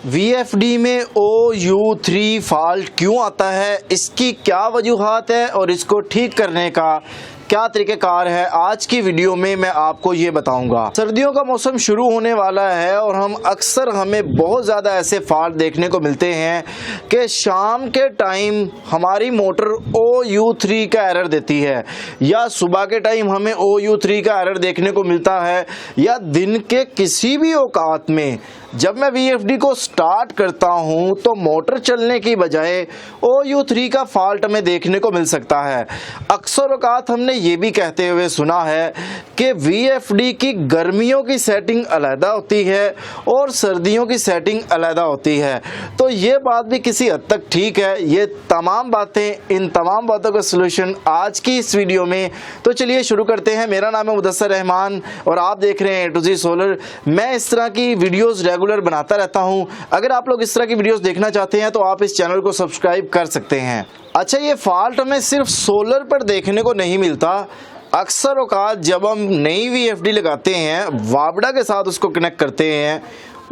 VFD में OU3 fault क्यों आता है, इसकी क्या वजूहात है और इसको ठीक करने का क्या तरीक़ेकार है, आज की वीडियो में मैं आपको ये बताऊंगा। सर्दियों का मौसम शुरू होने वाला है और हमें बहुत ज़्यादा ऐसे फॉल्ट देखने को मिलते हैं कि शाम के टाइम हमारी मोटर OU3 का एरर देती है या सुबह के टाइम हमें OU3 का एरर देखने को मिलता है या दिन के किसी भी औकात में जब मैं VFD को स्टार्ट करता हूं तो मोटर चलने की बजाय OU3 का फॉल्ट हमें देखने को मिल सकता है। अक्सर औकात हमने ये भी कहते हुए सुना है कि VFD की गर्मियों की सेटिंग अलहदा होती है और सर्दियों की सेटिंग अलहदा होती है। तो ये बात भी किसी हद तक ठीक है। ये तमाम बातें, इन तमाम बातों का सलूशन आज की इस वीडियो में। तो चलिए शुरू करते हैं। मेरा नाम है मुदस्सर रहमान और आप देख रहे हैं A to Z सोलर। मैं इस तरह की वीडियोस रेगुलर बनाता रहता हूं। अगर आप लोग इस तरह की वीडियोस देखना चाहते हैं तो आप इस चैनल को सब्सक्राइब कर सकते हैं। अच्छा, ये फॉल्ट हमें सिर्फ सोलर पर देखने को नहीं मिलता। अक्सर औकात जब हम नई VFD लगाते हैं, वाबड़ा के साथ उसको कनेक्ट करते हैं,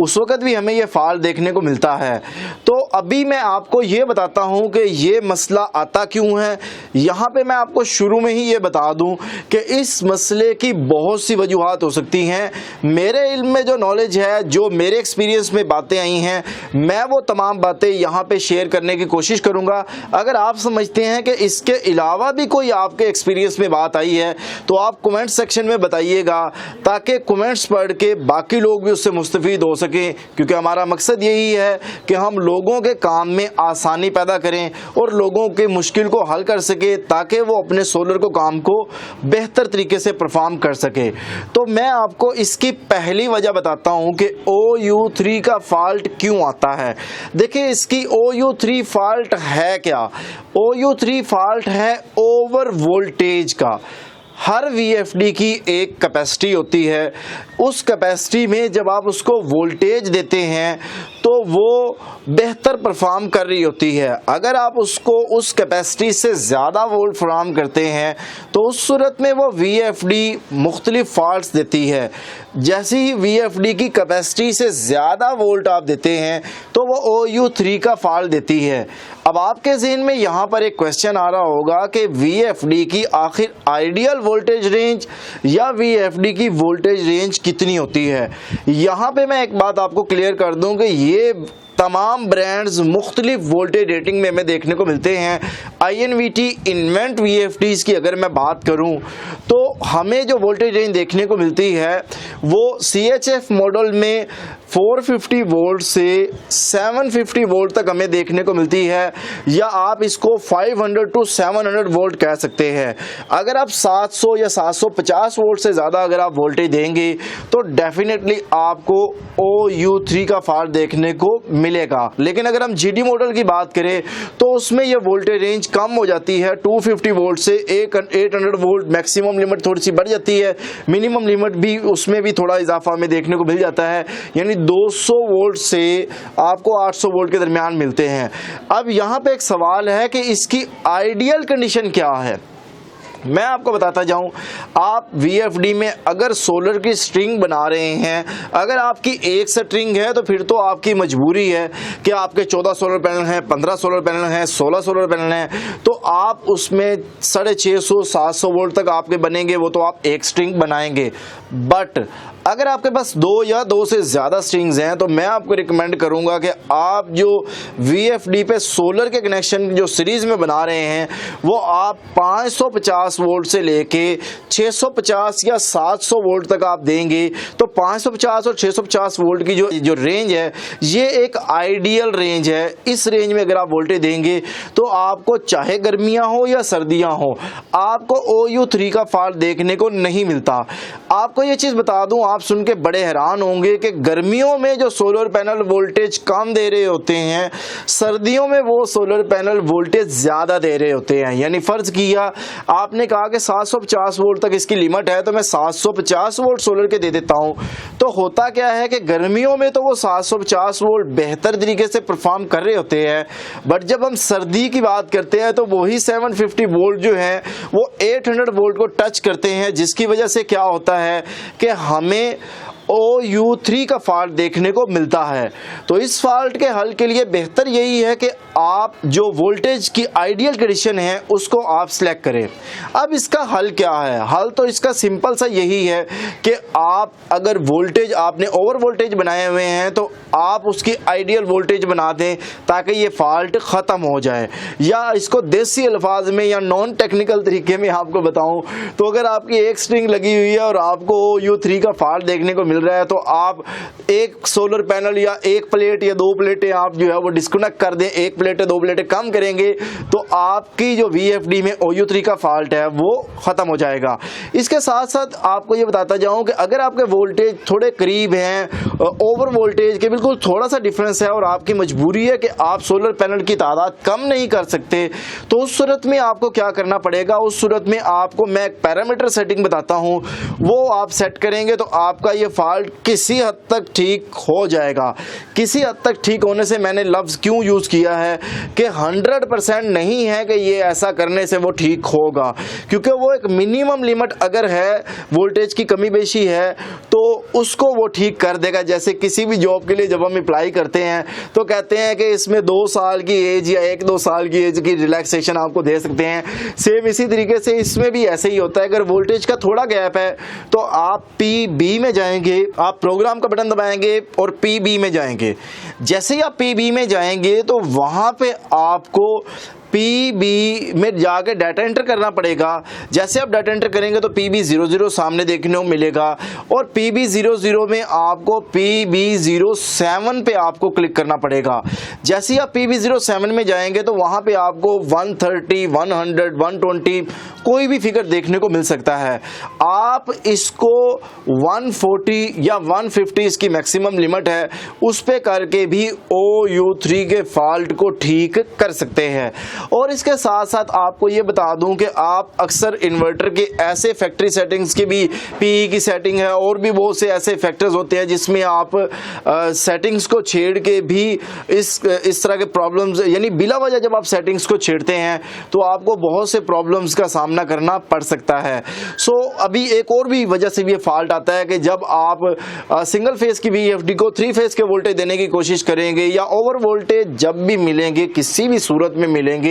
उस वक़्त भी हमें ये फॉल्ट देखने को मिलता है। तो अभी मैं आपको ये बताता हूँ कि ये मसला आता क्यों है। यहाँ पे मैं आपको शुरू में ही ये बता दूँ कि इस मसले की बहुत सी वजूहात हो सकती हैं। मेरे इल्म में जो नॉलेज है, जो मेरे एक्सपीरियंस में बातें आई हैं, मैं वो तमाम बातें यहाँ पे शेयर करने की कोशिश करूँगा। अगर आप समझते हैं कि इसके अलावा भी कोई आपके एक्सपीरियंस में बात आई है तो आप कमेंट सेक्शन में बताइएगा, ताकि कमेंट्स पढ़ के बाकी लोग भी उससे मुस्तफ़ीद हो सकें। क्योंकि हमारा मकसद यही है कि हम लोगों के काम में आसानी पैदा करें और लोगों के मुश्किल को हल कर सके, ताकि वो अपने सोलर को काम को बेहतर तरीके से परफॉर्म कर सके। तो मैं आपको इसकी पहली वजह बताता हूं कि OU3 का फॉल्ट क्यों आता है। देखिए, इसकी OU3 फॉल्ट है क्या। OU3 फॉल्ट है ओवर वोल्टेज का। हर VFD की एक कैपेसिटी होती है। उस कैपेसिटी में जब आप उसको वोल्टेज देते हैं तो वो बेहतर परफॉर्म कर रही होती है। अगर आप उसको उस कैपेसिटी से ज़्यादा वोल्ट फराहम करते हैं तो उस सूरत में वो VFD मुख्तलिफ फॉल्ट्स देती है। जैसे ही VFD की कैपेसिटी से ज़्यादा वोल्ट आप देते हैं तो वो OU3 का फॉल्ट देती है। अब आपके जहन में यहाँ पर एक क्वेश्चन आ रहा होगा कि VFD की आखिर आइडियल वोल्टेज रेंज या VFD की वोल्टेज रेंज कितनी होती है। यहाँ पे मैं एक बात आपको क्लियर कर दूँ कि ये तमाम ब्रांड्स मुख्तलिफ वोल्टेज रेटिंग में हमें देखने को मिलते हैं। INVT इन्वेंट VFDs की अगर मैं बात करूं तो हमें जो वोल्टेज रेंज देखने को मिलती है वो CHF मॉडल में 450 वोल्ट से 750 वोल्ट तक हमें देखने को मिलती है, या आप इसको 500 to 700 वोल्ट कह सकते हैं। अगर आप 700 या 750 वोल्ट से ज़्यादा अगर आप वोल्टेज देंगे तो डेफिनेटली आपको OU3 का फॉल्ट देखने को मिलेगा। लेकिन अगर हम GD मॉडल की बात करें तो उसमें यह वोल्टेज रेंज कम हो जाती है। 250 वोल्ट से 800 वोल्ट मैक्सिमम लिमिट थोड़ी सी बढ़ जाती है, मिनिमम लिमिट भी उसमें भी थोड़ा इजाफा हमें देखने को मिल जाता है, यानी 200 वोल्ट से आपको 800 वोल्ट के दरमियान मिलते हैं। अब यहाँ पे एक सवाल है कि इसकी आइडियल कंडीशन क्या है। मैं आपको बताता जाऊं, आप VFD में अगर सोलर की स्ट्रिंग बना रहे हैं, अगर आपकी एक स्ट्रिंग है तो फिर तो आपकी मजबूरी है कि आपके 14 सोलर पैनल हैं, 15 सोलर पैनल हैं, 16 सोलर पैनल हैं, तो आप उसमें 650-700 वोल्ट तक आपके बनेंगे, वो तो आप एक स्ट्रिंग बनाएंगे। बट अगर आपके पास 2 या 2 से ज़्यादा स्ट्रिंग्स हैं तो मैं आपको रिकमेंड करूंगा कि आप जो VFD पे सोलर के कनेक्शन जो सीरीज़ में बना रहे हैं वो आप 550 वोल्ट से लेके 650 या 700 वोल्ट तक आप देंगे। तो 550 और 650 वोल्ट की जो रेंज है ये एक आइडियल रेंज है। इस रेंज में अगर आप वोल्टेज देंगे तो आपको चाहे गर्मियाँ हो या सर्दियाँ हो, आपको OU3 का फॉल्ट देखने को नहीं मिलता। आपको ये चीज़ बता दूँ, आप सुन के बड़े हैरान होंगे कि गर्मियों में जो सोलर पैनल वोल्टेज कम दे रहे होते हैं, सर्दियों में वो सोलर पैनल वोल्टेज ज़्यादा दे रहे होते हैं। यानी फ़र्ज़ किया आपने कहा कि 750 वोल्ट तक इसकी लिमिट है तो मैं 750 वोल्ट सोलर के दे देता हूँ, तो होता क्या है कि गर्मियों में तो वो 750 वोल्ट बेहतर तरीके से परफॉर्म कर रहे होते हैं, बट जब हम सर्दी की बात करते हैं तो वही 750 वोल्ट जो है वो 800 वोल्ट को टच करते हैं, जिसकी वजह से क्या होता है कि हमें OU3 का फॉल्ट देखने को मिलता है। तो इस फॉल्ट के हल के लिए बेहतर यही है कि आप जो वोल्टेज की आइडियल कंडीशन है उसको आप सिलेक्ट करें। अब इसका हल क्या है? हल तो इसका सिंपल सा यही है कि आप अगर वोल्टेज आपने ओवर वोल्टेज बनाए हुए हैं तो आप उसकी आइडियल वोल्टेज बना दें ताकि ये फॉल्ट ख़त्म हो जाए। या इसको देसी अल्फाज में या नॉन टेक्निकल तरीके में आपको बताऊं तो अगर आपकी एक स्ट्रिंग लगी हुई है और आपको OU3 का फॉल्ट देखने को मिल रहा है तो आप एक सोलर पैनल या एक प्लेट या दो प्लेटें आप जो है वो डिस्कनेक्ट कर दें, एक प्लेट दो प्लेटें कम करेंगे तो आपकी जो VFD में OU3 का फॉल्ट है वो ख़त्म हो जाएगा। इसके साथ साथ आपको ये बताता जाऊं कि अगर आपके वोल्टेज थोड़े करीब हैं, ओवर वोल्टेज के बिल्कुल थोड़ा सा डिफरेंस है और आपकी मजबूरी है कि आप सोलर पैनल की तादाद कम नहीं कर सकते, तो उस सूरत में आपको क्या करना पड़ेगा? उस सूरत में आपको मैं एक पैरामीटर सेटिंग बताता हूं, वो आप सेट करेंगे तो आपका ये फॉल्ट किसी हद तक ठीक हो जाएगा। किसी हद तक ठीक होने से मैंने लफ्ज़ क्यों यूज़ किया है कि 100% नहीं है कि ये ऐसा करने से वो ठीक होगा, क्योंकि वो एक मिनिमम लिमिट अगर है, वोल्टेज की कमी बेशी है तो उसको वो ठीक कर देगा। जैसे किसी भी जॉब के लिए जब हम अप्लाई करते हैं तो कहते हैं कि इसमें 2 साल की एज या 1-2 साल की एज की रिलैक्सेशन आपको दे सकते हैं। सेम इसी तरीके से इसमें भी ऐसे ही होता है। अगर वोल्टेज का थोड़ा गैप है तो आप PB में जाएंगे, आप प्रोग्राम का बटन दबाएंगे और PB में जाएंगे। जैसे ही आप PB में जाएंगे तो वहां पे आपको PB में जाके डाटा एंटर करना पड़ेगा। जैसे आप डाटा एंटर करेंगे तो PB00 सामने देखने को मिलेगा और PB00 में आपको PB07 पे आपको क्लिक करना पड़ेगा। जैसे ही आप PB07 में जाएंगे तो वहाँ पे आपको 130, 100, 120 कोई भी फिगर देखने को मिल सकता है। आप इसको 140 या 150 इसकी मैक्सिमम लिमिट है, उस पे करके भी OU3 के फॉल्ट को ठीक कर सकते हैं। और इसके साथ साथ आपको ये बता दूं कि आप अक्सर इन्वर्टर के ऐसे फैक्ट्री सेटिंग्स की भी PE की सेटिंग है और भी बहुत से ऐसे फैक्टर्स होते हैं जिसमें आप सेटिंग्स को छेड़ के भी इस तरह के प्रॉब्लम्स, यानी बिला वजह जब आप सेटिंग्स को छेड़ते हैं तो आपको बहुत से प्रॉब्लम्स का सामना करना पड़ सकता है। सो अभी एक और भी वजह से भी ये फॉल्ट आता है कि जब आप सिंगल फेज की VFD को 3 फेज के वोल्टेज देने की कोशिश करेंगे या ओवर वोल्टेज जब भी मिलेंगे, किसी भी सूरत में मिलेंगे,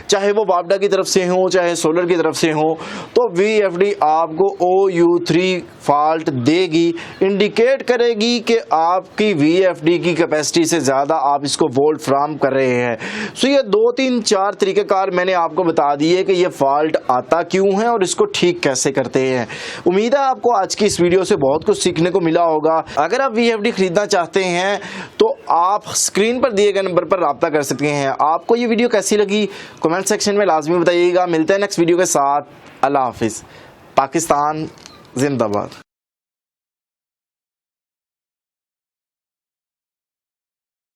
चाहे वो वापडा की तरफ से हो चाहे सोलर की तरफ से हो, तो VFD आपको OU3 फॉल्ट देगी, इंडिकेट करेगी कि आपकी VFD की कैपेसिटी से ज़्यादा आप इसको वोल्ट फ्राहम कर रहे हैं। सो ये 2-3-4 तरीक़ेकार मैंने आपको बता दिए कि ये फॉल्ट आता क्यों है और इसको ठीक कैसे करते हैं। उम्मीद है आपको आज की इस वीडियो से बहुत कुछ सीखने को मिला होगा। अगर आप VFD खरीदना चाहते हैं तो आप स्क्रीन पर दिए गए नंबर पर रब्ता कर सकते हैं। आपको ये वीडियो कैसी लगी कमेंट सेक्शन में लाजमी बताइएगा। मिलते हैं नेक्स्ट वीडियो के साथ। अल्लाह हाफिज़। पाकिस्तान जिंदाबाद।